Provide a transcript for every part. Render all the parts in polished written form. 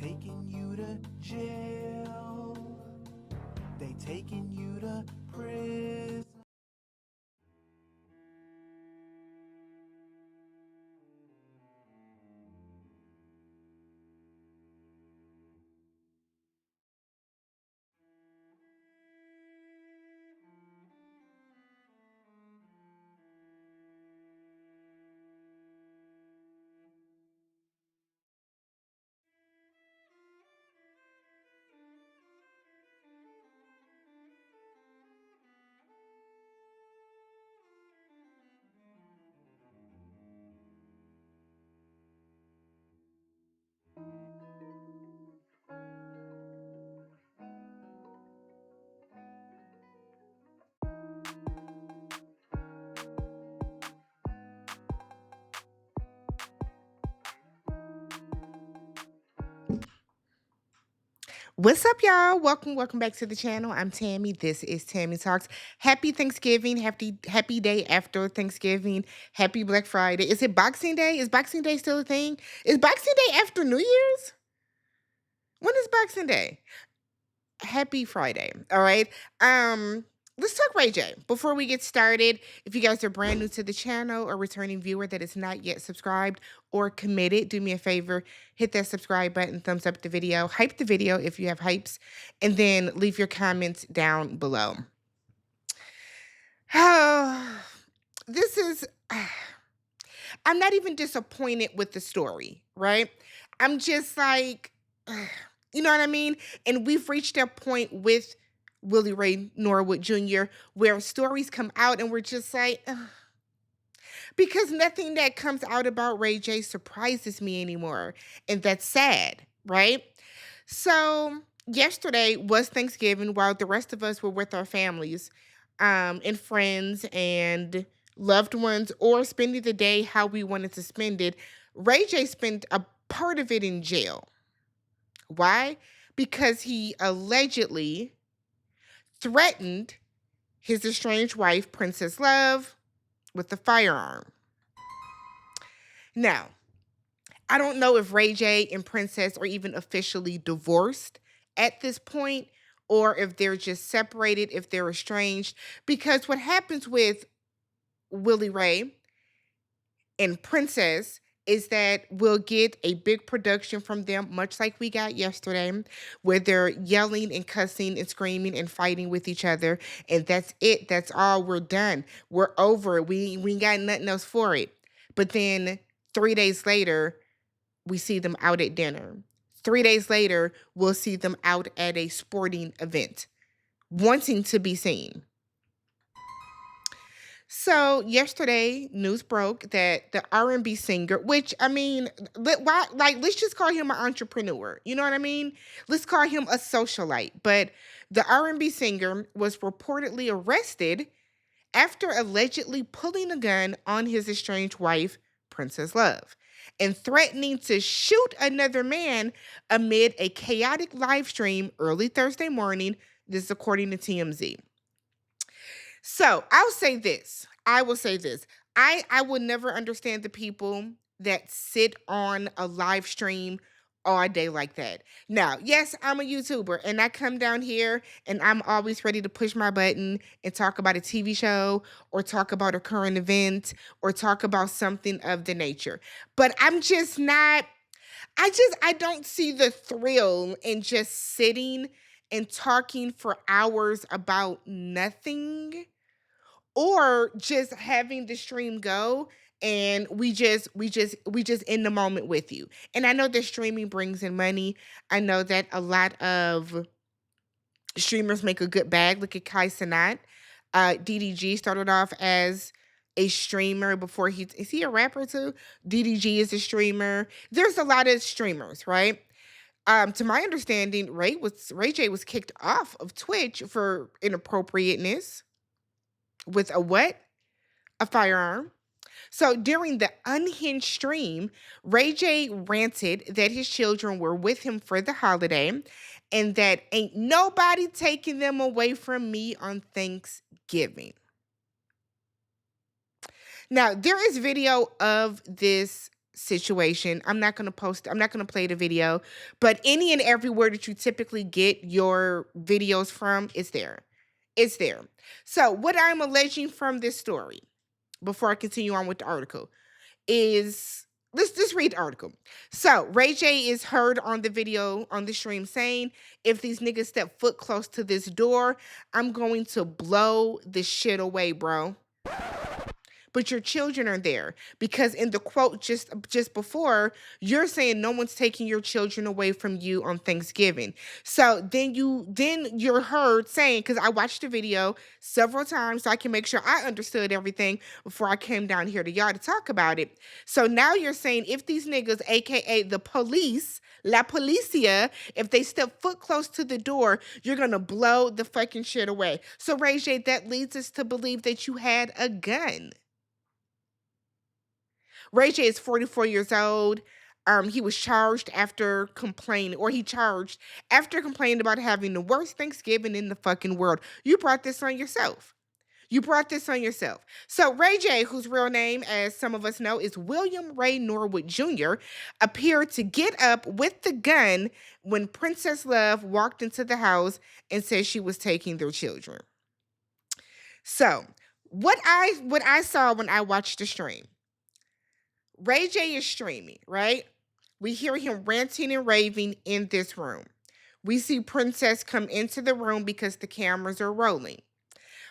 taking you to jail. They taking you to prison. What's up, y'all? Welcome back to the channel. I'm Tammy. This is Tammy Talks. Happy Thanksgiving. Happy day after Thanksgiving. Happy Black Friday. Is it Boxing Day? Is Boxing Day still a thing? Is Boxing Day after New Year's? When is Boxing Day? Happy Friday. All right. Let's talk Ray J. Before we get started, if you guys are brand new to the channel or returning viewer that is not yet subscribed or committed, do me a favor, hit that subscribe button, thumbs up the video, hype the video if you have hypes, and then leave your comments down below. Oh, this is I'm not even disappointed with the story, right? I'm just like, you know what I mean? And we've reached a point with Willie Ray Norwood Jr. where stories come out and we're just like, ugh. Because nothing that comes out about Ray J surprises me anymore. And that's sad, right? So yesterday was Thanksgiving while the rest of us were with our families and friends and loved ones or spending the day how we wanted to spend it. Ray J spent a part of it in jail. Why? Because he allegedly threatened his estranged wife, Princess Love, with a firearm. Now, I don't know if Ray J and Princess are even officially divorced at this point or if they're just separated, if they're estranged. Because what happens with Willie Ray and Princess is that we'll get a big production from them, much like we got yesterday, where they're yelling and cussing and screaming and fighting with each other. And that's it. That's all. We're done. We're over it. We ain't got nothing else for it. But then 3 days later, we see them out at dinner. 3 days later, we'll see them out at a sporting event, wanting to be seen. So yesterday, news broke that the R&B singer, which I mean, let's just call him an entrepreneur. You know what I mean? Let's call him a socialite. But the R&B singer was reportedly arrested after allegedly pulling a gun on his estranged wife, Princess Love, and threatening to shoot another man amid a chaotic live stream early Thursday morning. This is according to TMZ. So I will say this. I will never understand the people that sit on a live stream all day like that. Now, yes, I'm a YouTuber and I come down here and I'm always ready to push my button and talk about a TV show or talk about a current event or talk about something of the nature. But I'm just not, I don't see the thrill in just sitting and talking for hours about nothing or just having the stream go and we just in the moment with you. And I know that streaming brings in money. I know that a lot of streamers make a good bag. Look at Kai Cenat. DDG started off as a streamer before is he a rapper too? DDG is a streamer. There's a lot of streamers, right? To my understanding, Ray J was kicked off of Twitch for inappropriateness with a what? A firearm. So during the unhinged stream, Ray J ranted that his children were with him for the holiday and that ain't nobody taking them away from me on Thanksgiving. Now, there is video of this situation. I'm not going to post, I'm not going to play the video, but any and everywhere that you typically get your videos from is there. It's there. So, what I'm alleging from this story, before I continue on with the article, is let's just read the article. So, Ray J is heard on the video on the stream saying, if these niggas step foot close to this door, I'm going to blow the shit away, bro. But your children are there, because in the quote just before, you're saying no one's taking your children away from you on Thanksgiving. So then you're heard saying, because I watched the video several times so I can make sure I understood everything before I came down here to y'all to talk about it. So now you're saying, if these niggas, aka the police, La Policia, if they step foot close to the door, you're gonna blow the fucking shit away. So Ray J, that leads us to believe that you had a gun. Ray J is 44 years old. He was charged after complaining, or he charged after complaining about having the worst Thanksgiving in the fucking world. You brought this on yourself. You brought this on yourself. So Ray J, whose real name, as some of us know, is William Ray Norwood Jr., appeared to get up with the gun when Princess Love walked into the house and said she was taking their children. So what I saw when I watched the stream, Ray J is streaming, right? We hear him ranting and raving in this room. We see Princess come into the room because the cameras are rolling.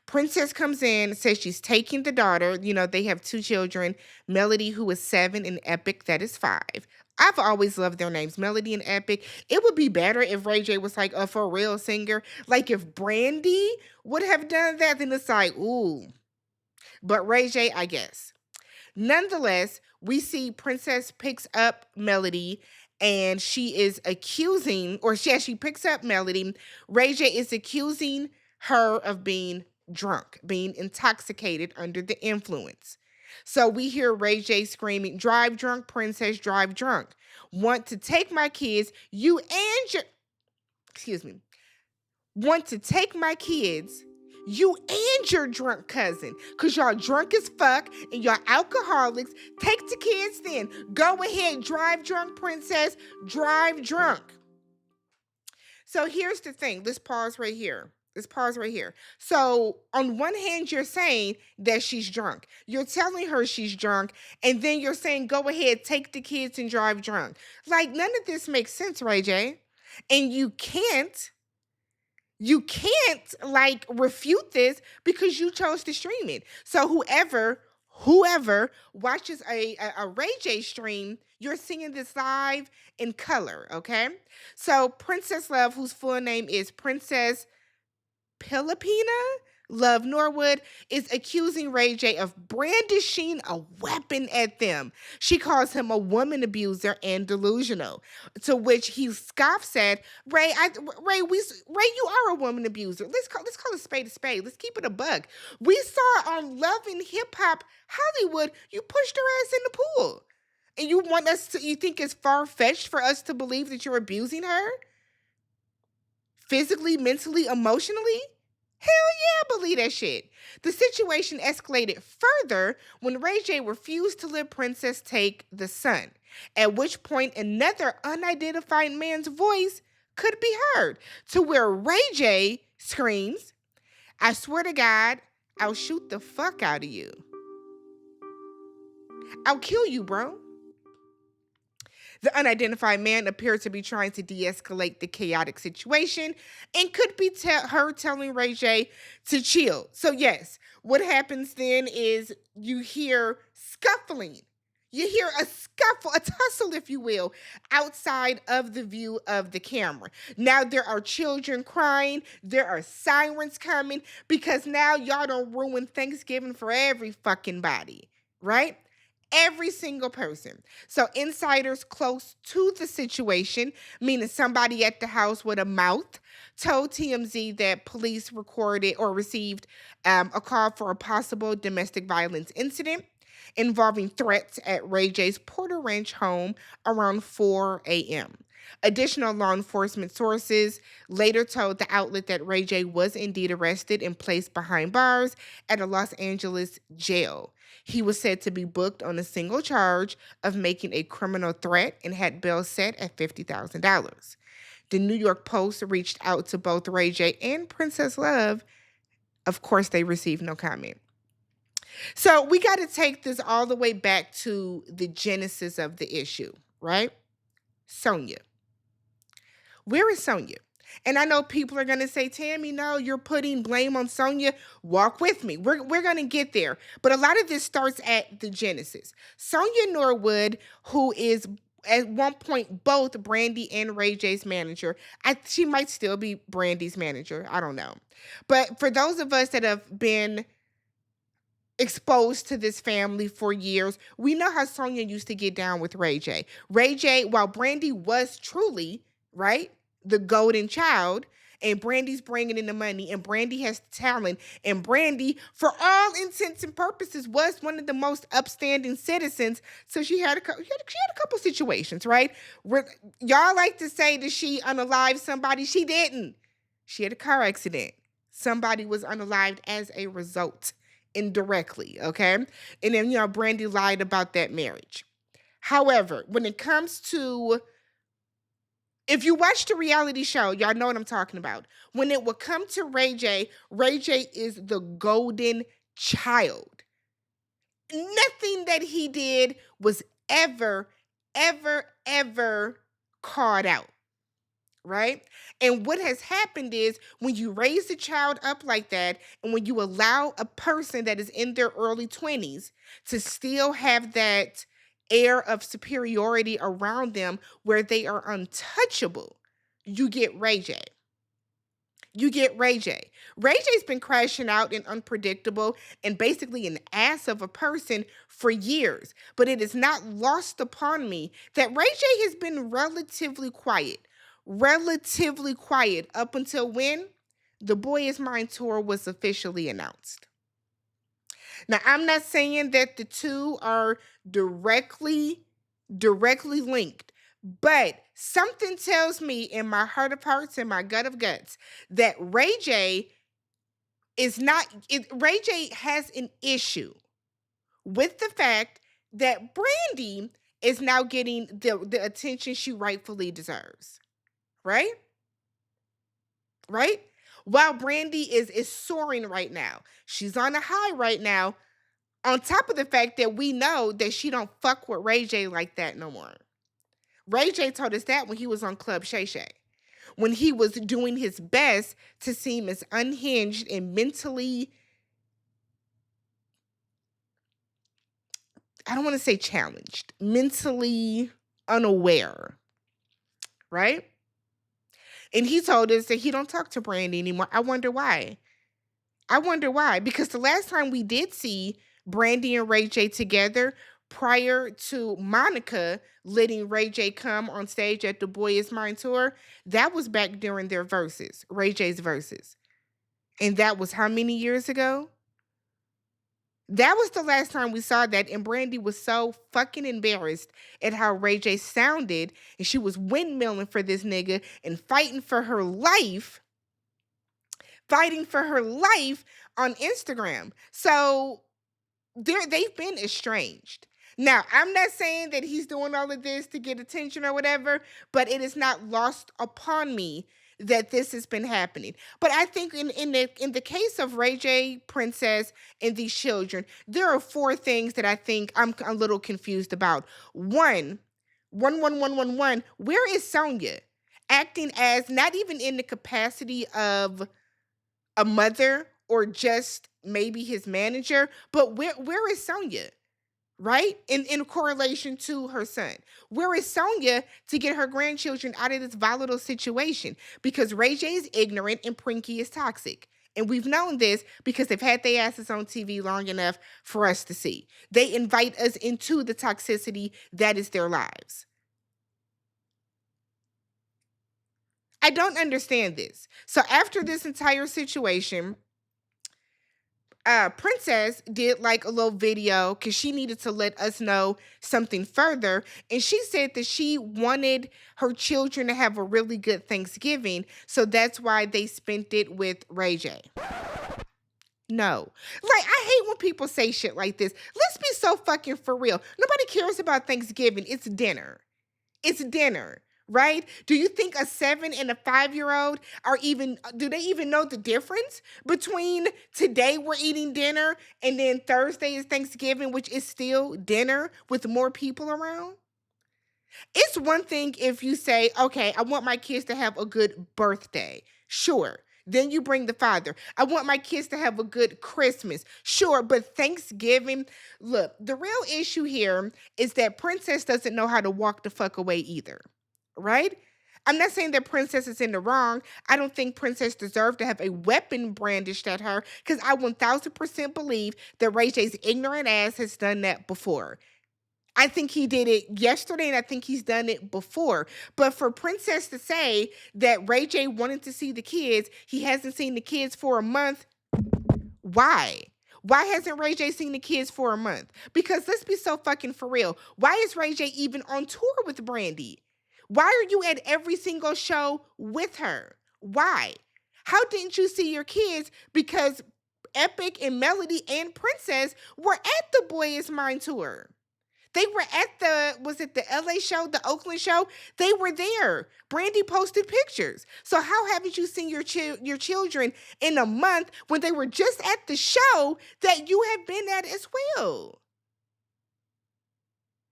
Princess comes in, says she's taking the daughter. You know, they have two children, Melody, who is 7, and Epic, that is 5. I've always loved their names, Melody and Epic. It would be better if Ray J was like a for real singer. Like if Brandy would have done that, then it's like, ooh. But Ray J, I guess. Nonetheless, we see Princess picks up Melody and she is accusing, or she picks up Melody. Ray J is accusing her of being drunk, being intoxicated under the influence. So we hear Ray J screaming, "Drive drunk, Princess, drive drunk. Want to take my kids, you and your," excuse me, "want to take my kids, you and your drunk cousin, because y'all drunk as fuck and y'all alcoholics. Take the kids then. Go ahead, drive drunk, Princess, drive drunk." So here's the thing. Let's pause right here. So on one hand, you're saying that she's drunk. You're telling her she's drunk, and then you're saying, go ahead, take the kids and drive drunk. Like, none of this makes sense, Ray J. And you can't like refute this because you chose to stream it. So whoever watches a Ray J stream, you're seeing this live in color, okay? So Princess Love, whose full name is Princess Pilipina Love Norwood, is accusing Ray J of brandishing a weapon at them. She calls him a woman abuser and delusional. To which he scoffs at, Ray, you are a woman abuser. Let's call a spade a spade. Let's keep it a buck. We saw on Love and Hip Hop Hollywood, you pushed her ass in the pool. And you think it's far-fetched for us to believe that you're abusing her? Physically, mentally, emotionally? Hell yeah, I believe that shit. The situation escalated further when Ray J refused to let Princess take the son, at which point another unidentified man's voice could be heard, to where Ray J screams, "I swear to God, I'll shoot the fuck out of you. I'll kill you, bro." The unidentified man appeared to be trying to de-escalate the chaotic situation and could be her telling Ray J to chill. So yes, what happens then is you hear scuffling. You hear a scuffle, a tussle, if you will, outside of the view of the camera. Now there are children crying. There are sirens coming because now y'all don't ruin Thanksgiving for every fucking body, right? Every single person. So insiders close to the situation, meaning somebody at the house with a mouth, told TMZ that police recorded or received a call for a possible domestic violence incident involving threats at Ray J's Porter Ranch home around 4 a.m. Additional law enforcement sources later told the outlet that Ray J was indeed arrested and placed behind bars at a Los Angeles jail. He was said to be booked on a single charge of making a criminal threat and had bail set at $50,000. The New York Post reached out to both Ray J and Princess Love. Of course, they received no comment. So we got to take this all the way back to the genesis of the issue, right? Sonia. Where is Sonia? And I know people are going to say, Tammy, no, you're putting blame on Sonia. Walk with me. We're going to get there. But a lot of this starts at the genesis. Sonia Norwood, who is at one point both Brandy and Ray J's manager. She might still be Brandy's manager. I don't know. But for those of us that have been exposed to this family for years, we know how Sonia used to get down with Ray J. Ray J, while Brandy was truly, right, the golden child, and Brandy's bringing in the money, and Brandy has talent, and Brandy, for all intents and purposes, was one of the most upstanding citizens. So she had a couple situations, right? Where y'all like to say that she unalived somebody. She didn't. She had a car accident. Somebody was unalived as a result, indirectly, okay? And then, Brandy lied about that marriage. However, when it comes to, if you watch the reality show, y'all know what I'm talking about. When it would come to Ray J is the golden child. Nothing that he did was ever caught out, right? And what has happened is when you raise a child up like that, and when you allow a person that is in their early 20s to still have that air of superiority around them where they are untouchable, you get Ray J. You get Ray J. Ray J's been crashing out and unpredictable and basically an ass of a person for years. But it is not lost upon me that Ray J has been relatively quiet up until when the Boy Is Mine tour was officially announced. Now, I'm not saying that the two are directly linked, but something tells me in my heart of hearts and my gut of guts that Ray J has an issue with the fact that Brandy is now getting the attention she rightfully deserves. Right? Right? While Brandy is soaring right now. She's on a high right now. On top of the fact that we know that she don't fuck with Ray J like that no more. Ray J told us that when he was on Club Shay Shay. When he was doing his best to seem as unhinged and mentally, I don't want to say challenged, mentally unaware. Right? And he told us that he don't talk to Brandy anymore. I wonder why. Because the last time we did see Brandy and Ray J together, prior to Monica letting Ray J come on stage at the Boy Is Mine tour, that was back during their verses, Ray J's verses. And that was how many years ago? That was the last time we saw that, and Brandy was so fucking embarrassed at how Ray J sounded, and she was windmilling for this nigga and fighting for her life on Instagram. So they've been estranged. Now, I'm not saying that he's doing all of this to get attention or whatever, but it is not lost upon me that this has been happening. But I think in the case of Ray J, Princess, and these children, there are four things that I think I'm a little confused about. One, where is Sonia? Acting as not even in the capacity of a mother or just maybe his manager, but where is Sonia? Right? In correlation to her son. Where is Sonia to get her grandchildren out of this volatile situation? Because Ray J is ignorant and Prinky is toxic. And we've known this because they've had their asses on TV long enough for us to see. They invite us into the toxicity that is their lives. I don't understand this. So after this entire situation, Princess did like a little video because she needed to let us know something further. And she said that she wanted her children to have a really good Thanksgiving. So that's why they spent it with Ray J. No. Like, I hate when people say shit like this. Let's be so fucking for real. Nobody cares about Thanksgiving. It's dinner. It's dinner, right? Do you think a 7 and a 5-year-old do they even know the difference between today we're eating dinner and then Thursday is Thanksgiving, which is still dinner with more people around? It's one thing if you say, okay, I want my kids to have a good birthday. Sure. Then you bring the father. I want my kids to have a good Christmas. Sure. But Thanksgiving, look, the real issue here is that Princess doesn't know how to walk the fuck away either. Right? I'm not saying that Princess is in the wrong. I don't think Princess deserved to have a weapon brandished at her because I 1000% believe that Ray J's ignorant ass has done that before. I think he did it yesterday, and I think he's done it before. But for Princess to say that Ray J wanted to see the kids, he hasn't seen the kids for a month. Why? Why hasn't Ray J seen the kids for a month? Because let's be so fucking for real. Why is Ray J even on tour with Brandy? Why are you at every single show with her? Why? How didn't you see your kids? Because Epic and Melody and Princess were at the Boy Is Mine tour. They were at was it the LA show, the Oakland show? They were there. Brandy posted pictures. So how haven't you seen your children in a month when they were just at the show that you have been at as well?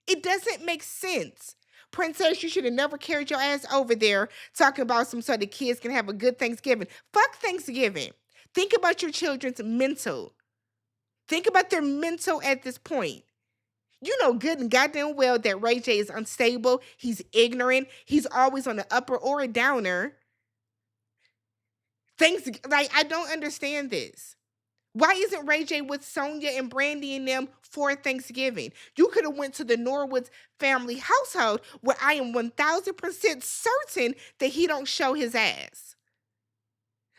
It doesn't make sense. Princess, you should have never carried your ass over there talking about so the kids can have a good Thanksgiving. Fuck Thanksgiving. Think about your children's mental. Think about their mental at this point. You know good and goddamn well that Ray J is unstable. He's ignorant. He's always on the upper or a downer. I don't understand this. Why isn't Ray J with Sonia and Brandy and them for Thanksgiving? You could have went to the Norwood's family household where I am 1000% certain that he don't show his ass.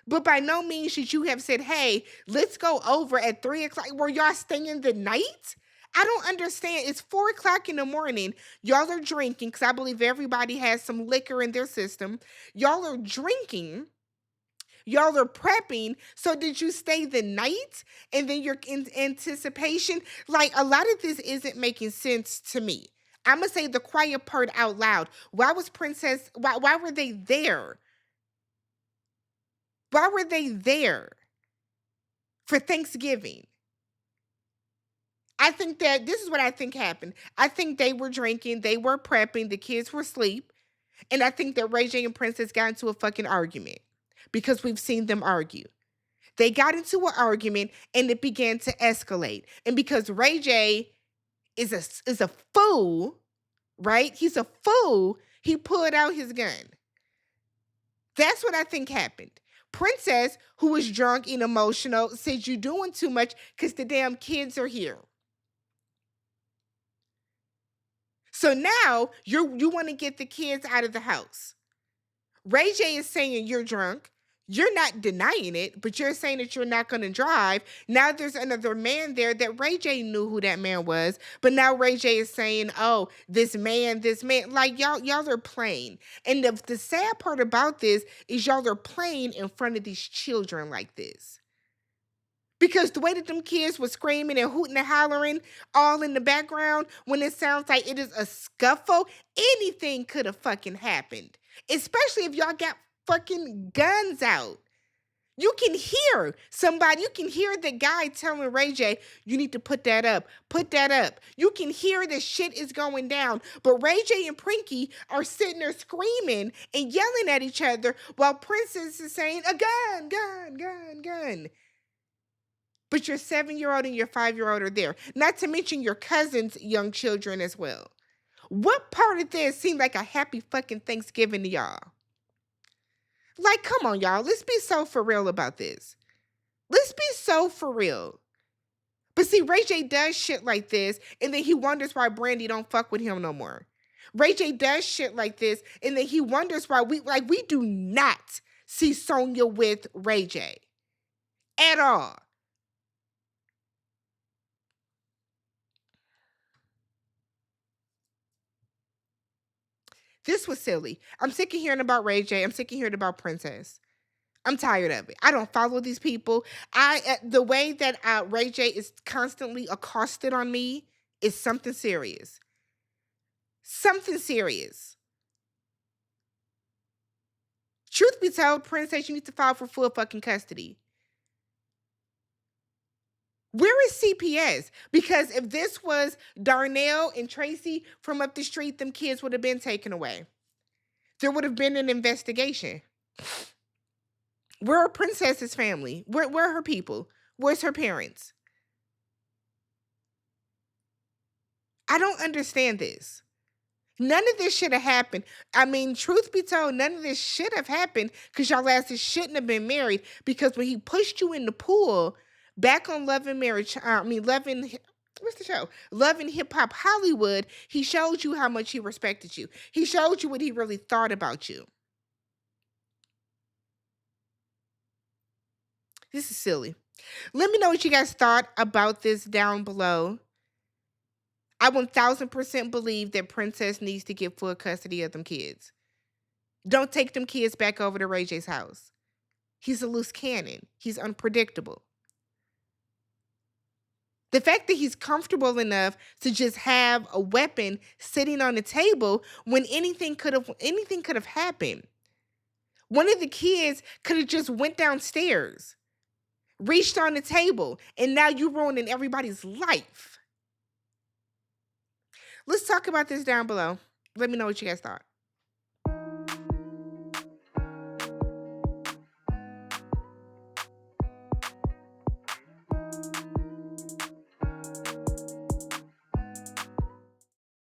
But by no means should you have said, hey, let's go over at 3 o'clock. Were y'all staying the night? I don't understand. It's 4 o'clock in the morning. Y'all are drinking because I believe everybody has some liquor in their system. Y'all are drinking. Y'all are prepping. So did you stay the night? And then you're in anticipation? Like a lot of this isn't making sense to me. I'm going to say the quiet part out loud. Why was Princess, why were they there? Why were they there for Thanksgiving? I think that this is what I think happened. I think they were drinking, they were prepping, the kids were asleep, and I think that Ray J and Princess got into a fucking argument because we've seen them argue. They got into an argument and it began to escalate. And because Ray J is a fool, right? He's a fool. He pulled out his gun. That's what I think happened. Princess, who was drunk and emotional, said you're doing too much because the damn kids are here. So now you want to get the kids out of the house. Ray J is saying you're drunk. You're not denying it, but you're saying that you're not going to drive. Now there's another man there that Ray J knew who that man was, but now Ray J is saying, "Oh, this man." Like y'all are playing. And the sad part about this is y'all are playing in front of these children like this. Because the way that them kids were screaming and hooting and hollering all in the background, when it sounds like it is a scuffle, anything could have fucking happened. Especially if y'all got fucking guns out. You can hear somebody, you can hear the guy telling Ray J, you need to put that up, put that up. You can hear the shit is going down. But Ray J and Prinky are sitting there screaming and yelling at each other while Princess is saying, a gun, gun, gun, gun. But your 7-year-old and your 5-year-old are there. Not to mention your cousin's young children as well. What part of this seemed like a happy fucking Thanksgiving to y'all? Like, come on, y'all. Let's be so for real about this. Let's be so for real. But see, Ray J does shit like this, and then he wonders why Brandy don't fuck with him no more. Ray J does shit like this, and then he wonders why we do not see Sonya with Ray J. At all. This was silly. I'm sick of hearing about Ray J. I'm sick of hearing about Princess. I'm tired of it. I don't follow these people. The way that Ray J is constantly accosted on me is something serious. Something serious. Truth be told, Princess, you need to file for full fucking custody. Where is CPS? Because if this was Darnell and Tracy from up the street, them kids would have been taken away. There would have been an investigation. Where are Princess's family? Where are her people? Where's her parents? I don't understand this. None of this should have happened. I mean, truth be told, none of this should have happened because y'all asses shouldn't have been married. Because when he pushed you in the pool, back on Love and Marriage, what's the show? Love and Hip Hop Hollywood, he showed you how much he respected you. He showed you what he really thought about you. This is silly. Let me know what you guys thought about this down below. I 1000% believe that Princess needs to get full custody of them kids. Don't take them kids back over to Ray J's house. He's a loose cannon. He's unpredictable. The fact that he's comfortable enough to just have a weapon sitting on the table when anything could have happened. One of the kids could have just went downstairs, reached on the table, and now you're ruining everybody's life. Let's talk about this down below. Let me know what you guys thought.